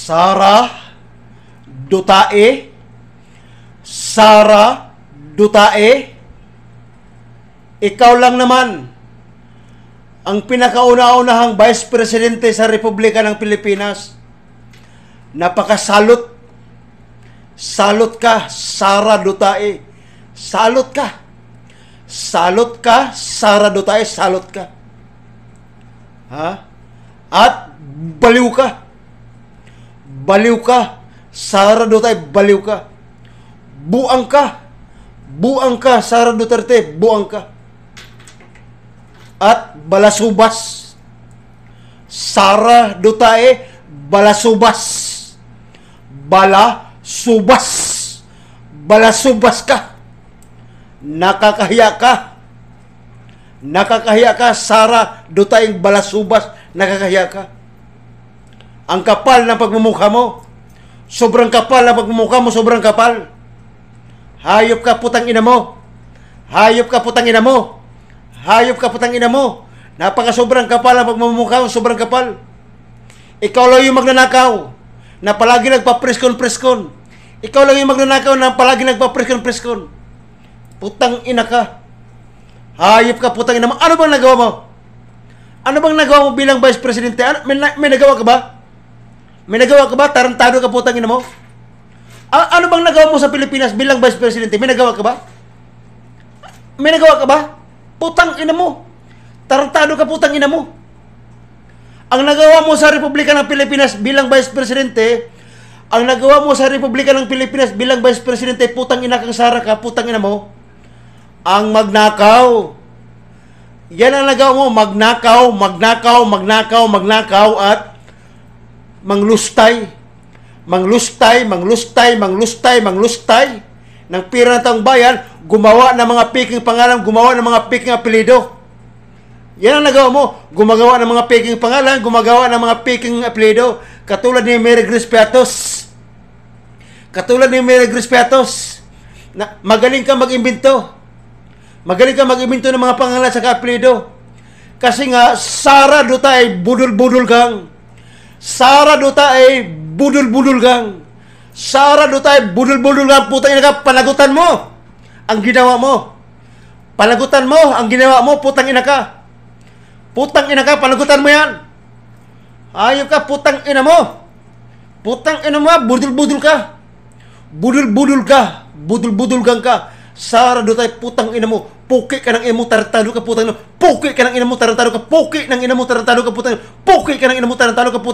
Sara Dutae, Sara Dutae, ikaw lang naman ang pinakauna-unahang Vice Presidente sa Republika ng Pilipinas. Napakasalot. Salot ka, Sara Dutae. Salot ka. Salot ka, Sara Dutae. Salot ka. Ha? At baliw ka. Baliw ka, Sara Dutae. Baliw ka. Buang ka. Buang ka, Sara Duterte. Buang ka. At balasubas. Sara Dutae, balasubas. Balasubas. Balasubas ka. Nakakahiya ka. Nakakahiya ka, Sara Dutae, balasubas. Nakakahiya ka. Ang kapal ng pagmumukha mo. Sobrang kapal ng pagmumukha mo. Sobrang kapal. Hayop ka, putang ina mo. Hayop ka, putang ina mo. Hayop ka, putang ina mo. Napaka-sobrang kapal ang pagmumukha mo. Sobrang kapal. Ikaw lang yung magnanakaw na palagi nagpa-preskon. Ikaw lang yung magnanakaw na palagi nagpa-preskon. Putang ina ka. Hayop ka, putang ina mo. Ano bang nagawa mo? Ano bang nagawa mo bilang Vice Presidente? May nagawa ka ba? May nagawa ka ba? Tarantado ka, putang ina mo. Ano bang nagawa mo sa Pilipinas bilang Vice Presidente? May nagawa ka ba? May nagawa ka ba? Putang ina mo. Tarantado ka, putang ina mo. Ang nagawa mo sa Republika ng Pilipinas bilang Vice Presidente, ang nagawa mo sa Republika ng Pilipinas bilang Vice Presidente, putang ina kang Sara ka, putang ina mo, ang magnakaw. Yan ang nagawa mo, magnakaw at manglustay ng pira ng taong bayan, gumawa ng mga peking pangalan, gumawa ng mga peking apelido. Yan ang nagawa mo, gumagawa ng mga peking pangalan, gumagawa ng mga peking apelido, katulad ni Mary Grace Piatos. Na magaling ka mag-imbento. Magaling ka mag-imbento ng mga pangalan sa apelido. Kasi nga, Sara Dutae, budul-budul kang. Sara Dutae, budul-budul kang. Sara Dutae, budul-budul kang. Putang ina ka, panagutan mo ang ginawa mo. Panagutan mo ang ginawa mo, putang ina ka. Putang ina ka, panagutan mo yan. Ayop ka, putang ina mo. Putang ina mo, budul-budul ka. Budul-budul ka. Budul-budul kang ka. Sara Dutae, putang ina mo. Puki ka ng ina mo, tarantado ka, putang ina mo. Puki ka ng ina mo, tarantado ka. Puki ng ina mo, tarantado ka, putang ina mo. Puki ka ng ina mo, tarantado ka, putang ina mo.